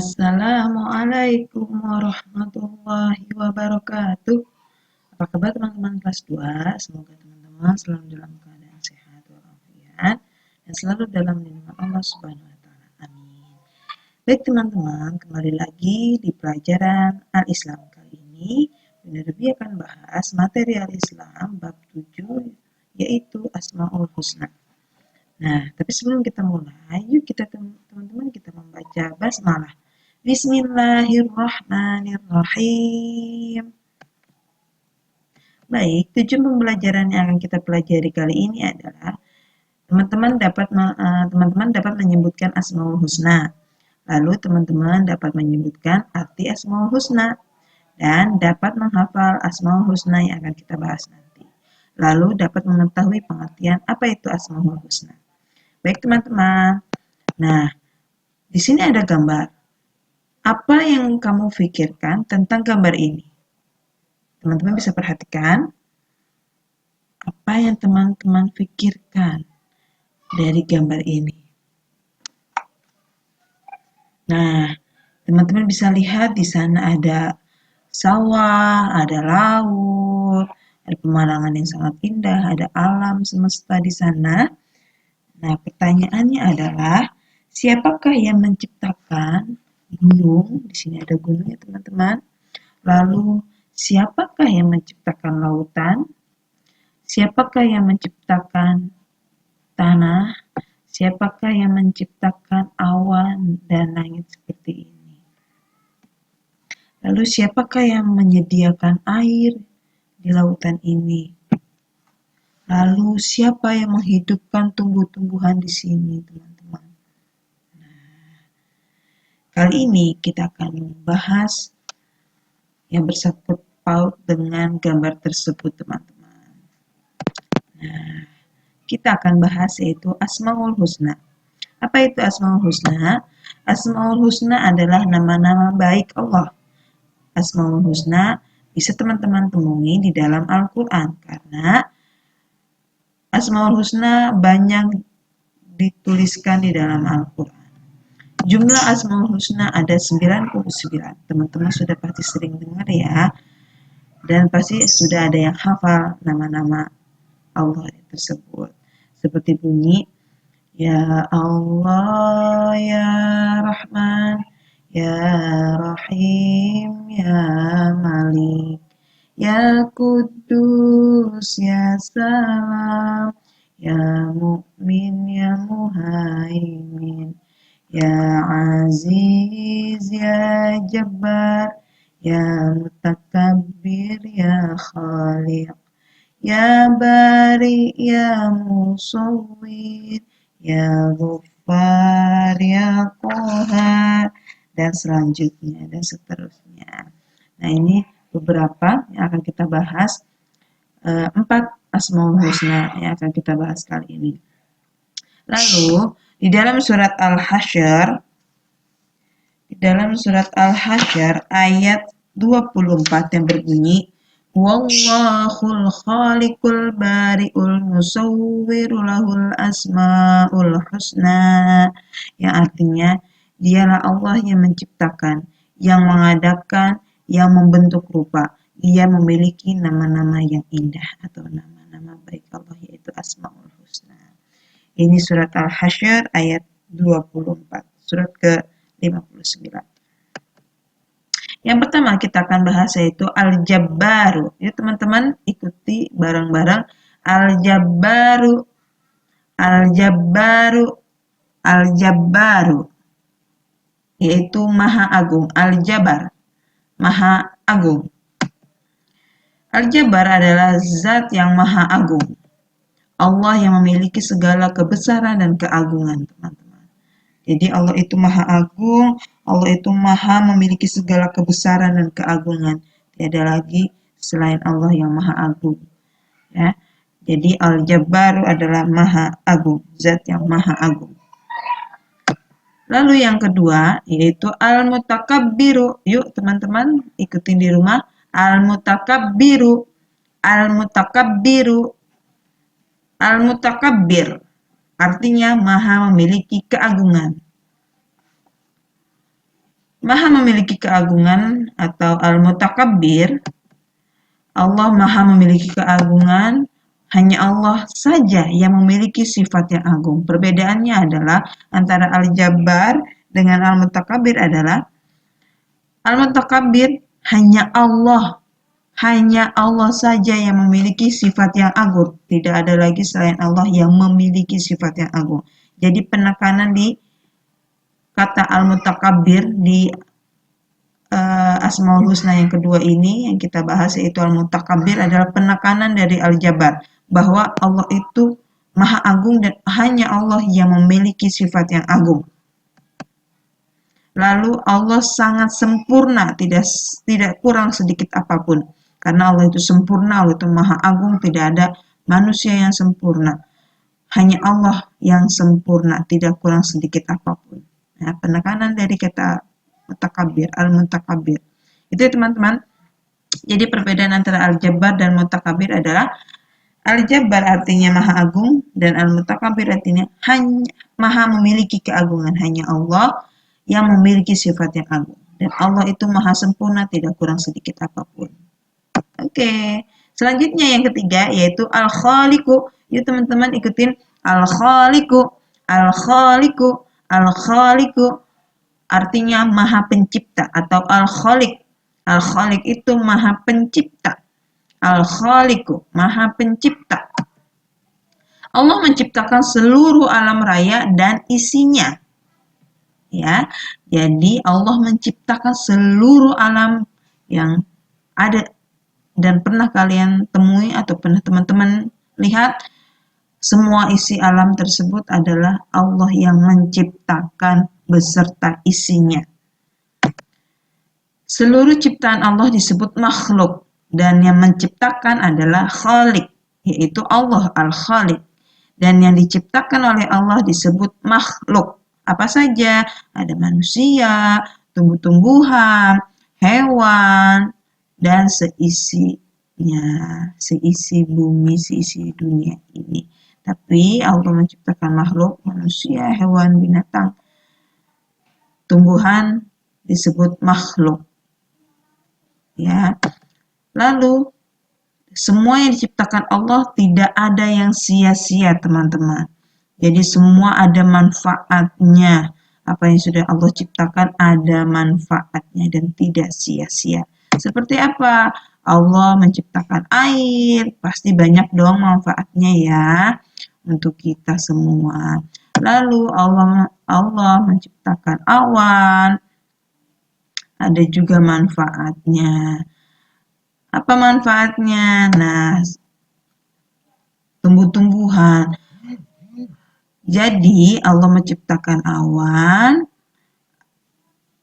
Assalamualaikum warahmatullahi wabarakatuh. Apa kabar teman-teman kelas 2? Semoga teman-teman selalu dalam keadaan sehat walafiat dan selalu dalam lindungan Allah Subhanahu wa taala. Amin. Baik teman-teman, kembali lagi di pelajaran Al-Islam. Kali ini Bunda Ruby akan bahas materi Al-Islam bab 7 yaitu Asmaul Husna. Nah, tapi sebelum kita mulai, yuk kita teman-teman kita membaca basmalah. Bismillahirrahmanirrahim. Baik, tujuan pembelajaran yang akan kita pelajari kali ini adalah teman-teman dapat menyebutkan Asmaul Husna. Lalu teman-teman dapat menyebutkan arti Asmaul Husna dan dapat menghafal Asmaul Husna yang akan kita bahas nanti. Lalu dapat mengetahui pengertian apa itu Asmaul Husna. Baik teman-teman. Nah, di sini ada gambar. Apa yang kamu pikirkan tentang gambar ini? Teman-teman bisa perhatikan apa yang teman-teman pikirkan dari gambar ini. Nah, teman-teman bisa lihat di sana ada sawah, ada laut, ada pemandangan yang sangat indah, ada alam semesta di sana. Nah, pertanyaannya adalah, siapakah yang menciptakan gunung? Di sini ada gunung ya teman-teman. Lalu, siapakah yang menciptakan lautan? Siapakah yang menciptakan tanah? Siapakah yang menciptakan awan dan langit seperti ini? Lalu, siapakah yang menyediakan air di lautan ini? Lalu, siapa yang menghidupkan tumbuh-tumbuhan di sini, teman-teman? Kali ini kita akan membahas yang bersangkut paut dengan gambar tersebut, teman-teman. Nah, kita akan bahas yaitu Asmaul Husna. Apa itu Asmaul Husna? Asmaul Husna adalah nama-nama baik Allah. Asmaul Husna bisa teman-teman temui di dalam Al-Quran karena Asmaul Husna banyak dituliskan di dalam Al-Quran. Jumlah Asmaul Husna ada 99. Teman-teman sudah pasti sering dengar ya. Dan pasti sudah ada yang hafal nama-nama Allah tersebut. Seperti bunyi, Ya Allah, Ya Rahman, Ya Rahim, Ya Malik, Ya Kudus, Ya Salam, Ya Mu'min, Ya Muhaimin, Ya Aziz, Ya Jabbar, Ya Mutakabbir, Ya Khaliq, Ya Bari, Ya Musawwir, Ya Ghaffar, Ya Qahar, dan selanjutnya, dan seterusnya. Nah, ini beberapa yang akan kita bahas. 4 Asmaul Husna yang akan kita bahas kali ini. Lalu, di dalam surat Al-Hasyr ayat 24 yang berbunyi, Wallahul khaliqul bari'ul musawwiru lahul asma'ul husna, yang artinya dialah Allah yang menciptakan, yang mengadakan, yang membentuk rupa. Dia memiliki nama-nama yang indah atau nama-nama baik Allah yaitu Asmaul Husna. Ini surat Al-Hasyr ayat 24, surat ke-59. Yang pertama kita akan bahas yaitu Al-Jabbaru. Ya teman-teman ikuti bareng-bareng Al-Jabbaru, Al-Jabbaru, Al-Jabbaru. Yaitu Maha Agung, Al-Jabar, Maha Agung. Al-Jabar adalah zat yang Maha Agung. Allah yang memiliki segala kebesaran dan keagungan, teman-teman. Jadi Allah itu Maha Agung, Allah itu Maha memiliki segala kebesaran dan keagungan. Tiada lagi selain Allah yang Maha Agung. Ya. Jadi Al-Jabbar adalah Maha Agung, zat yang Maha Agung. Lalu yang kedua yaitu Al-Mutakabbiru. Yuk teman-teman ikutin di rumah. Al-Mutakabbiru, Al-Mutakabbiru, Al-Mutakabbir. Artinya Maha memiliki keagungan. Maha memiliki keagungan atau Al-Mutakabbir, Allah Maha memiliki keagungan, hanya Allah saja yang memiliki sifat yang agung. Perbedaannya adalah antara Al-Jabbar dengan Al-Mutakabbir adalah Al-Mutakabbir hanya Allah saja yang memiliki sifat yang agung. Tidak ada lagi selain Allah yang memiliki sifat yang agung. Jadi penekanan di kata Al-Mutakabbir di Asmaul Husna yang kedua ini yang kita bahas yaitu Al-Mutakabbir adalah penekanan dari Al-Jabar bahwa Allah itu Maha Agung dan hanya Allah yang memiliki sifat yang agung. Lalu Allah sangat sempurna, tidak kurang sedikit apapun. Karena Allah itu sempurna, Allah itu Maha Agung, tidak ada manusia yang sempurna. Hanya Allah yang sempurna, tidak kurang sedikit apapun. Nah, penekanan dari kata mutakabir, al-mutakabir. Itu ya teman-teman. Jadi perbedaan antara al-jabbar dan mutakabir adalah al-jabbar artinya Maha Agung dan al-mutakabir artinya hanya Maha memiliki keagungan, hanya Allah yang memiliki sifat yang agung. Dan Allah itu Maha sempurna, tidak kurang sedikit apapun. Oke. Selanjutnya yang ketiga yaitu al-khaliqu. Yuk teman-teman ikutin al-khaliqu, al-khaliqu, al-khaliqu artinya Maha Pencipta atau al-khaliq. Al-khaliq itu Maha Pencipta. Al-khaliqu, Maha Pencipta. Allah menciptakan seluruh alam raya dan isinya. Ya, jadi Allah menciptakan seluruh alam yang ada dan pernah kalian temui atau pernah teman-teman lihat, semua isi alam tersebut adalah Allah yang menciptakan beserta isinya. Seluruh ciptaan Allah disebut makhluk dan yang menciptakan adalah Khalik, yaitu Allah Al-Khalik. Dan yang diciptakan oleh Allah disebut makhluk. Apa saja? Ada manusia, tumbuh-tumbuhan, hewan, dan seisinya, seisi bumi, seisi dunia ini. Tapi Allah menciptakan makhluk, manusia, hewan, binatang, tumbuhan disebut makhluk. Ya. Lalu semua yang diciptakan Allah tidak ada yang sia-sia, teman-teman. Jadi semua ada manfaatnya. Apa yang sudah Allah ciptakan ada manfaatnya dan tidak sia-sia. Seperti apa? Allah menciptakan air, pasti banyak dong manfaatnya ya untuk kita semua. Lalu Allah menciptakan awan, ada juga manfaatnya. Apa manfaatnya? Nah, tumbuh-tumbuhan. Jadi Allah menciptakan awan,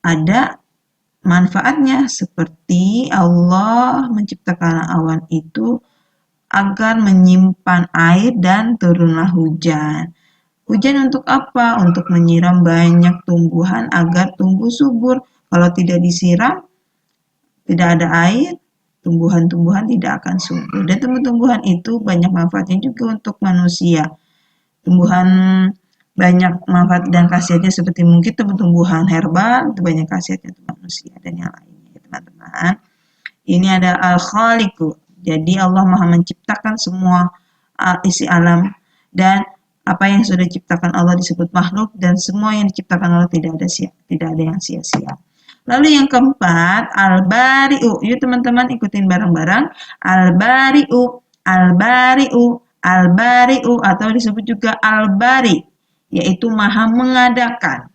ada manfaatnya seperti Allah menciptakan awan itu agar menyimpan air dan turunlah hujan. Hujan untuk apa? Untuk menyiram banyak tumbuhan agar tumbuh subur. Kalau tidak disiram, tidak ada air, tumbuhan-tumbuhan tidak akan subur. Dan tumbuh-tumbuhan itu banyak manfaatnya juga untuk manusia. Tumbuhan banyak manfaat dan khasiatnya seperti mungkin tumbuhan herbal itu banyak khasiatnya untuk manusia dan yang lainnya, teman-teman. Ini ada al-khaliqu. Jadi Allah Maha menciptakan semua isi alam dan apa yang sudah diciptakan Allah disebut makhluk dan semua yang diciptakan Allah tidak ada yang sia-sia. Lalu yang keempat, al-bari'u. Yuk teman-teman ikutin bareng-bareng. Al-bari'u, al-bari'u, al-bari'u atau disebut juga al-bari, yaitu Maha mengadakan.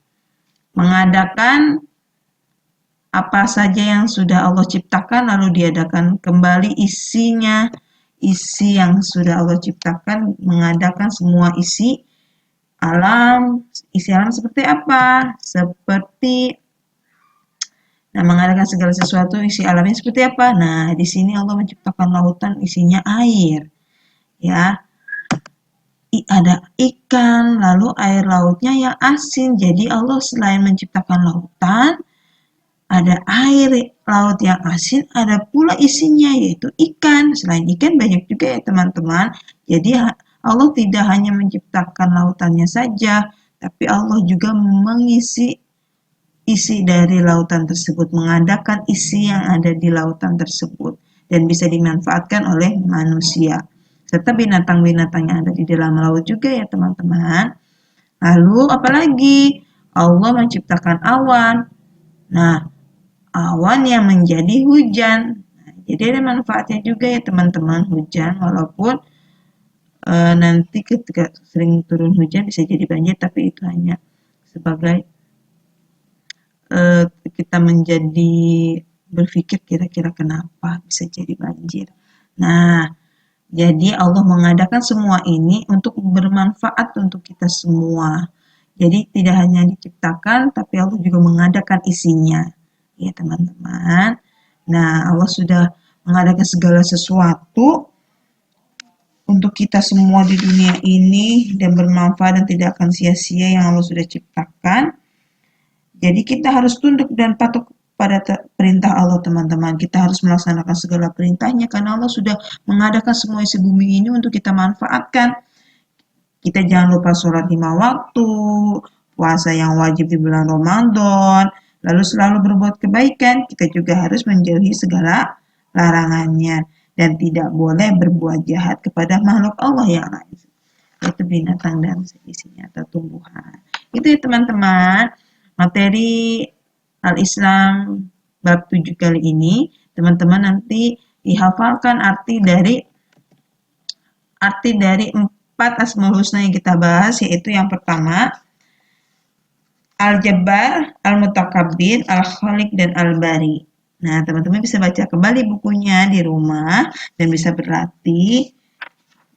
Mengadakan apa saja yang sudah Allah ciptakan lalu diadakan kembali isinya, isi yang sudah Allah ciptakan, mengadakan semua isi alam seperti apa? Seperti mengadakan segala sesuatu isi alamnya seperti apa? Nah, di sini Allah menciptakan lautan isinya air. Ya. Ada ikan, lalu air lautnya yang asin. Jadi Allah selain menciptakan lautan, ada air laut yang asin, ada pula isinya yaitu ikan. Selain ikan banyak juga ya teman-teman. Jadi Allah tidak hanya menciptakan lautannya saja, tapi Allah juga mengisi isi dari lautan tersebut, mengadakan isi yang ada di lautan tersebut, dan bisa dimanfaatkan oleh manusia, serta binatang-binatang yang ada di dalam laut juga ya teman-teman. Lalu apalagi? Allah menciptakan awan. Nah, awan yang menjadi hujan. Nah, jadi ada manfaatnya juga ya teman-teman hujan, walaupun nanti ketika sering turun hujan bisa jadi banjir, tapi itu hanya sebagai kita menjadi berpikir kira-kira kenapa bisa jadi banjir. Nah, jadi Allah mengadakan semua ini untuk bermanfaat untuk kita semua. Jadi tidak hanya diciptakan, tapi Allah juga mengadakan isinya. Ya teman-teman. Nah, Allah sudah mengadakan segala sesuatu untuk kita semua di dunia ini dan bermanfaat dan tidak akan sia-sia yang Allah sudah ciptakan. Jadi kita harus tunduk dan patuh pada perintah Allah teman-teman. Kita harus melaksanakan segala perintahnya karena Allah sudah mengadakan semua isi bumi ini untuk kita manfaatkan. Kita jangan lupa sholat 5 waktu, puasa yang wajib di bulan Ramadan, lalu selalu berbuat kebaikan. Kita juga harus menjauhi segala larangannya dan tidak boleh berbuat jahat kepada makhluk Allah yang lain, yaitu binatang dan seisinya atau tumbuhan. Itu ya teman-teman, materi Al-Islam bab 7 kali ini. Teman-teman nanti dihafalkan arti dari 4 Asmaul Husna yang kita bahas, yaitu yang pertama Al-Jabbar, Al-Mutakabbir, Al-Khaliq, dan Al-Bari. Nah, teman-teman bisa baca kembali bukunya di rumah dan bisa berlatih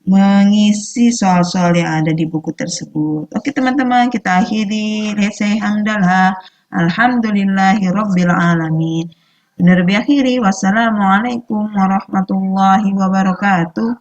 mengisi soal-soal yang ada di buku tersebut. Oke teman-teman, kita akhiri. Lesai hamdalah. Alhamdulillahirabbil alamin. Benar diakhiri. Wassalamualaikum warahmatullahi wabarakatuh.